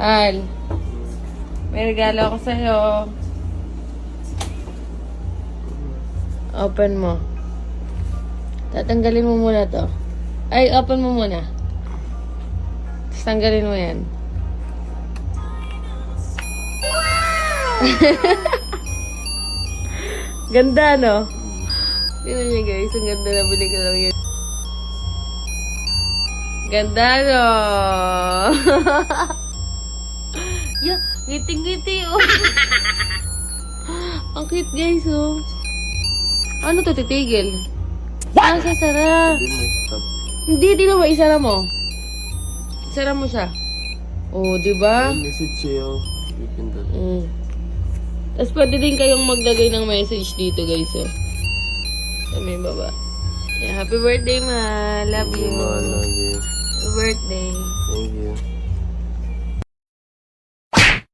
Hal, may regalo ako sa'yo. Open mo. Tatanggalin mo muna to. Ay, open mo muna. Tapos tanggalin mo yan. Ganda, no? Tingnan niyo guys, ang ganda na bili ko lang yun. Ganda, no? Yeah, ngiti-ngiti, oh. Ang cute guys, oh. Ano to, titigil? Ah, sasara. Hindi mo stop. Hindi, di na maisara mo. Isara mo siya. Oh, di ba? May message sa'yo. Pipindot. Tapos pwede din kayong maglagay ng message dito, guys, oh. Sa may baba. Yeah, happy birthday, ma. Love you. Love you. Happy birthday. Thank you.